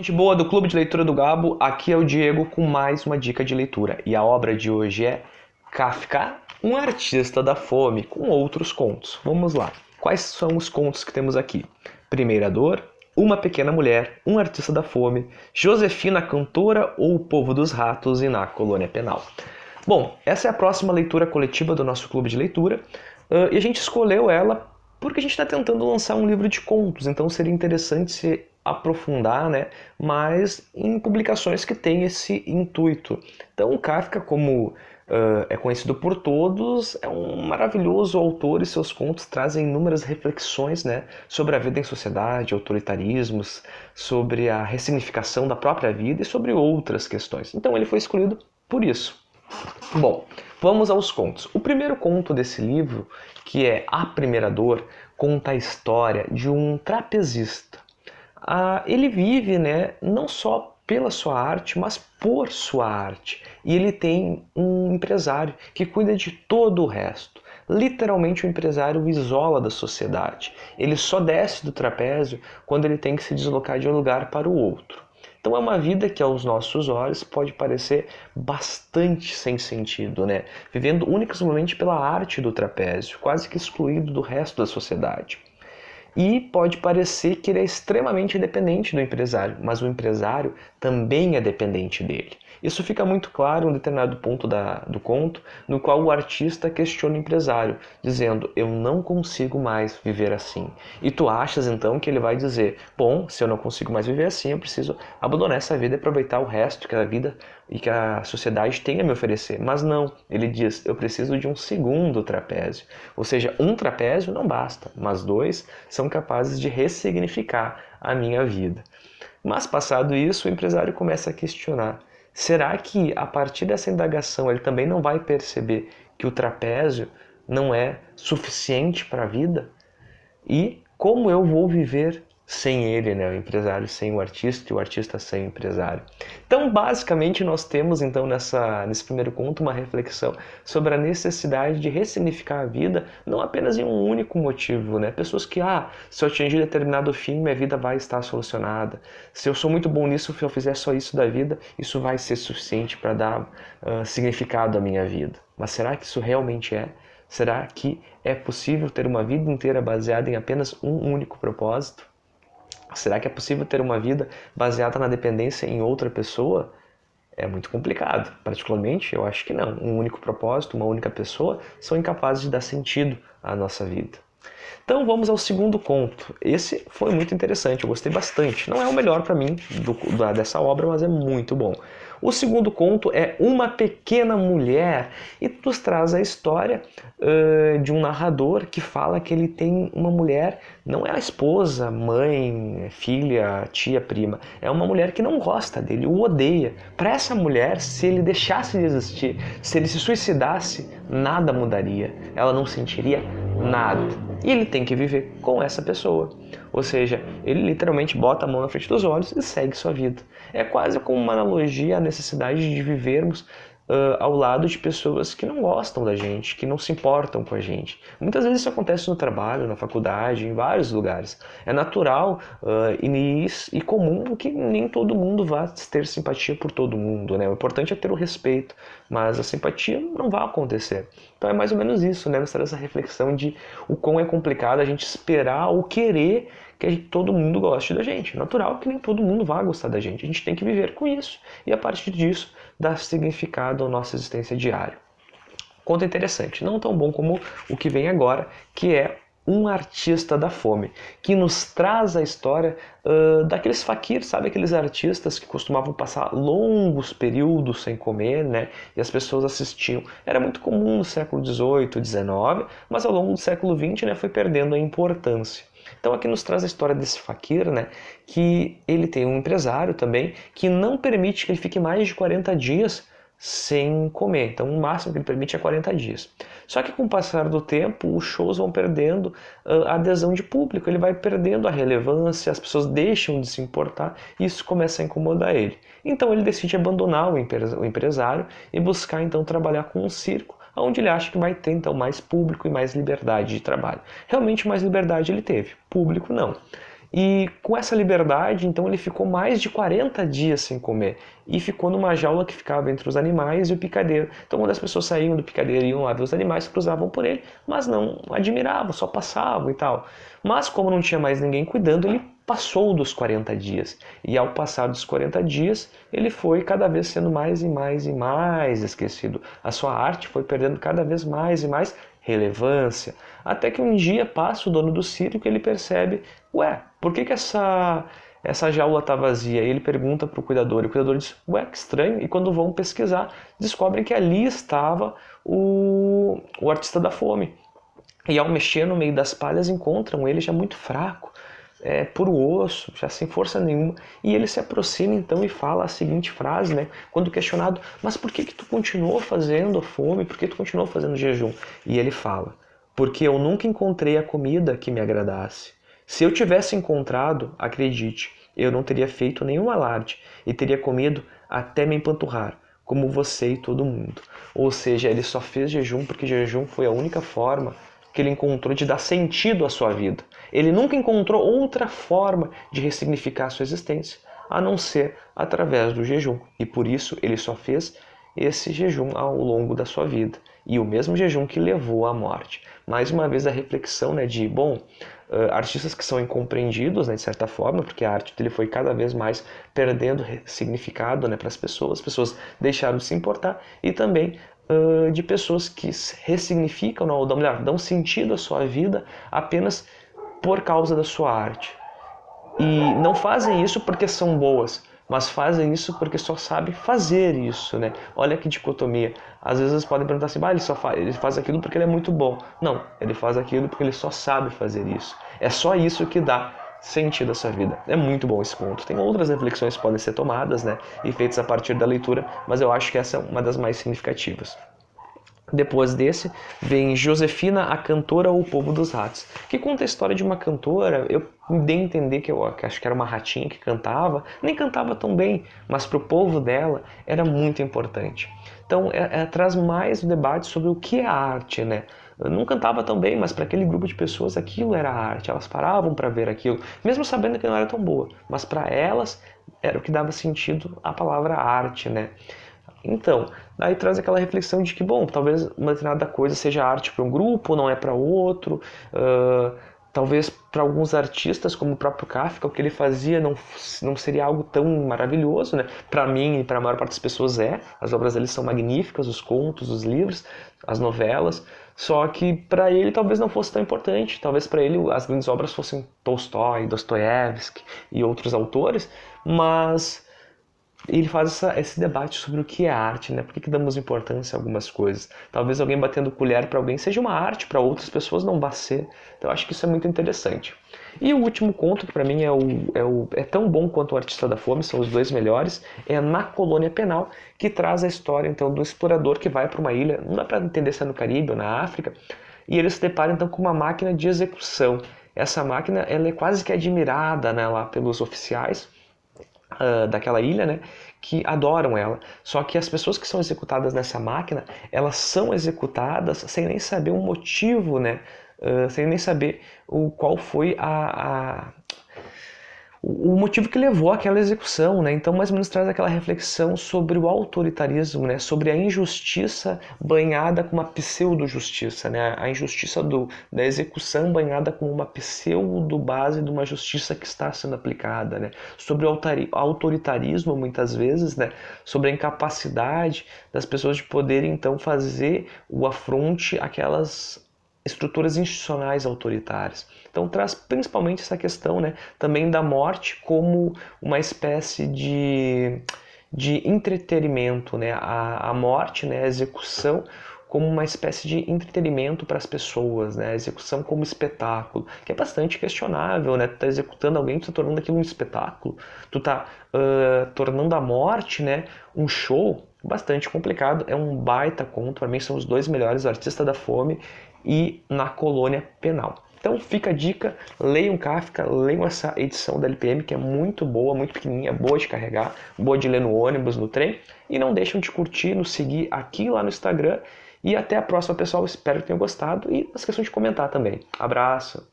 Gente boa do Clube de Leitura do Gabo, aqui é o Diego com mais uma dica de leitura. E a obra de hoje é Kafka, um artista da fome, com outros contos. Vamos lá. Quais são os contos que temos aqui? Primeira Dor, Uma Pequena Mulher, Um Artista da Fome, Josefina Cantora ou O Povo dos Ratos e Na Colônia Penal. Bom, essa é a próxima leitura coletiva do nosso clube de leitura e a gente escolheu ela porque a gente está tentando lançar um livro de contos, então seria interessante se aprofundar, né, mais em publicações que têm esse intuito. Então o Kafka, como é conhecido por todos, é um maravilhoso autor e seus contos trazem inúmeras reflexões, né, sobre a vida em sociedade, autoritarismos, sobre a ressignificação da própria vida e sobre outras questões. Então ele foi escolhido por isso. Bom, vamos aos contos. O primeiro conto desse livro, que é A Primeira Dor, conta a história de um trapezista. Ele vive, né, não só pela sua arte, mas por sua arte. E ele tem um empresário que cuida de todo o resto. Literalmente o empresário o isola da sociedade. Ele só desce do trapézio quando ele tem que se deslocar de um lugar para o outro. Então é uma vida que aos nossos olhos pode parecer bastante sem sentido, né? Vivendo unicamente pela arte do trapézio, quase que excluído do resto da sociedade. E pode parecer que ele é extremamente dependente do empresário, mas o empresário também é dependente dele. Isso fica muito claro em um determinado ponto do conto, no qual o artista questiona o empresário, dizendo: eu não consigo mais viver assim. E tu achas então que ele vai dizer: bom, se eu não consigo mais viver assim, eu preciso abandonar essa vida e aproveitar o resto que a vida e que a sociedade tem a me oferecer. Mas não, ele diz: eu preciso de um segundo trapézio. Ou seja, um trapézio não basta, mas dois são capazes de ressignificar a minha vida. Mas passado isso, o empresário começa a questionar: será que a partir dessa indagação ele também não vai perceber que o trapézio não é suficiente para a vida? E como eu vou viver sem ele, né? O empresário sem o artista e o artista sem o empresário. Então, basicamente, nós temos então nesse primeiro conto uma reflexão sobre a necessidade de ressignificar a vida, não apenas em um único motivo, né? Pessoas que, se eu atingir determinado fim, minha vida vai estar solucionada. Se eu sou muito bom nisso, se eu fizer só isso da vida, isso vai ser suficiente para dar significado à minha vida. Mas será que isso realmente é? Será que é possível ter uma vida inteira baseada em apenas um único propósito? Será que é possível ter uma vida baseada na dependência em outra pessoa? É muito complicado. Particularmente, eu acho que não. Um único propósito, uma única pessoa, são incapazes de dar sentido à nossa vida. Então vamos ao segundo conto. Esse foi muito interessante, eu gostei bastante. Não é o melhor para mim dessa obra, mas é muito bom. O segundo conto é Uma Pequena Mulher e nos traz a história de um narrador que fala que ele tem uma mulher, não é a esposa, mãe, filha, tia, prima, é uma mulher que não gosta dele, o odeia. Para essa mulher, se ele deixasse de existir, se ele se suicidasse, nada mudaria, ela não sentiria nada. E ele tem que viver com essa pessoa. Ou seja, ele literalmente bota a mão na frente dos olhos e segue sua vida. É quase como uma analogia à necessidade de vivermos ao lado de pessoas que não gostam da gente, que não se importam com a gente. Muitas vezes isso acontece no trabalho, na faculdade, em vários lugares. É natural e comum que nem todo mundo vá ter simpatia por todo mundo, né? O importante é ter o respeito, mas a simpatia não vai acontecer. Então é mais ou menos isso, né? Mostrar essa reflexão de o quão é complicado a gente esperar ou querer que todo mundo goste da gente. É natural que nem todo mundo vá gostar da gente. A gente tem que viver com isso e a partir disso dar significado à nossa existência diária. Conto interessante, não tão bom como o que vem agora, que é Um Artista da Fome, que nos traz a história daqueles faquirs, sabe? Aqueles artistas que costumavam passar longos períodos sem comer, né? E as pessoas assistiam. Era muito comum no século XVIII, XIX, mas ao longo do século XX, né, foi perdendo a importância. Então aqui nos traz a história desse faquir, né, que ele tem um empresário também que não permite que ele fique mais de 40 dias sem comer. Então o máximo que ele permite é 40 dias. Só que com o passar do tempo, os shows vão perdendo a adesão de público, ele vai perdendo a relevância, as pessoas deixam de se importar e isso começa a incomodar ele. Então ele decide abandonar o empresário e buscar então trabalhar com um circo, onde ele acha que vai ter então mais público e mais liberdade de trabalho. Realmente mais liberdade ele teve, público não. E com essa liberdade, então ele ficou mais de 40 dias sem comer. E ficou numa jaula que ficava entre os animais e o picadeiro. Então quando as pessoas saíam do picadeiro e iam lá ver os animais, cruzavam por ele, mas não admiravam, só passavam e tal. Mas como não tinha mais ninguém cuidando, ele passou dos 40 dias. E ao passar dos 40 dias, ele foi cada vez sendo mais e mais e mais esquecido. A sua arte foi perdendo cada vez mais e mais relevância. Até que um dia passa o dono do circo e ele percebe, ué, por que essa jaula está vazia? E ele pergunta para o cuidador, e o cuidador diz, ué, que estranho. E quando vão pesquisar, descobrem que ali estava o artista da fome. E ao mexer no meio das palhas, encontram ele já muito fraco, puro osso, já sem força nenhuma. E ele se aproxima então e fala a seguinte frase, né? Quando questionado, mas por que tu continuou fazendo a fome? Por que tu continuou fazendo jejum? E ele fala, porque eu nunca encontrei a comida que me agradasse. Se eu tivesse encontrado, acredite, eu não teria feito nenhum alarde e teria comido até me empanturrar, como você e todo mundo. Ou seja, ele só fez jejum porque jejum foi a única forma que ele encontrou de dar sentido à sua vida. Ele nunca encontrou outra forma de ressignificar a sua existência, a não ser através do jejum. E por isso ele só fez esse jejum ao longo da sua vida. E o mesmo jejum que levou à morte. Mais uma vez a reflexão, né, de, artistas que são incompreendidos, né, de certa forma, porque a arte dele foi cada vez mais perdendo significado, né, para as pessoas deixaram de se importar, e também de pessoas que ressignificam, ou dão sentido à sua vida apenas por causa da sua arte. E não fazem isso porque são boas, mas fazem isso porque só sabem fazer isso, né? Olha que dicotomia. Às vezes vocês podem perguntar assim, ele faz aquilo porque ele é muito bom. Não, ele faz aquilo porque ele só sabe fazer isso. É só isso que dá sentido à sua vida. É muito bom esse conto. Tem outras reflexões que podem ser tomadas, né? E feitas a partir da leitura, mas eu acho que essa é uma das mais significativas. Depois desse, vem Josefina, a Cantora ou o Povo dos Ratos, que conta a história de uma cantora. Eu dei a entender que eu acho que era uma ratinha que cantava, nem cantava tão bem, mas para o povo dela era muito importante. Então, traz mais o debate sobre o que é arte, né? Eu não cantava tão bem, mas para aquele grupo de pessoas aquilo era arte, elas paravam para ver aquilo, mesmo sabendo que não era tão boa, mas para elas era o que dava sentido à palavra arte, né? Então, daí traz aquela reflexão de que, talvez uma determinada coisa seja arte para um grupo, não é para outro. Talvez para alguns artistas, como o próprio Kafka, o que ele fazia não seria algo tão maravilhoso, né? Para mim e para a maior parte das pessoas as obras dele são magníficas, os contos, os livros, as novelas, só que para ele talvez não fosse tão importante, talvez para ele as grandes obras fossem Tolstói, Dostoiévski e outros autores, mas ele faz esse debate sobre o que é arte, né? Por que damos importância a algumas coisas? Talvez alguém batendo colher para alguém seja uma arte, para outras pessoas não vai ser. Então eu acho que isso é muito interessante. E o último conto, que para mim é tão bom quanto O Artista da Fome, são os dois melhores, é Na Colônia Penal, que traz a história então do explorador que vai para uma ilha, não dá para entender se é no Caribe ou na África, e ele se depara então com uma máquina de execução. Essa máquina ela é quase que admirada, né, lá pelos oficiais daquela ilha, né, que adoram ela. Só que as pessoas que são executadas nessa máquina, elas são executadas sem nem saber o motivo, né, sem nem saber qual foi o motivo que levou àquela execução, né? Então, mais ou menos traz aquela reflexão sobre o autoritarismo, né? Sobre a injustiça banhada com uma pseudo-justiça, né? A injustiça da execução banhada com uma pseudo-base de uma justiça que está sendo aplicada, né? Sobre o autoritarismo, muitas vezes, né? Sobre a incapacidade das pessoas de poderem, então, fazer o afronte àquelas estruturas institucionais autoritárias. Então traz principalmente essa questão, né, também da morte como uma espécie de entretenimento, né, a morte, né, a execução como uma espécie de entretenimento para as pessoas, né, a execução como espetáculo, que é bastante questionável, né, tu tá executando alguém, tu tá tornando aquilo um espetáculo, tu tá tornando a morte, né, um show, bastante complicado, é um baita conto, para mim são os dois melhores, O Artista da Fome e Na Colônia Penal. Então fica a dica, leiam Kafka, leiam essa edição da LPM, que é muito boa, muito pequenininha, boa de carregar, boa de ler no ônibus, no trem, e não deixem de curtir, nos seguir aqui lá no Instagram, e até a próxima, pessoal, espero que tenham gostado, e não esqueçam de comentar também. Abraço!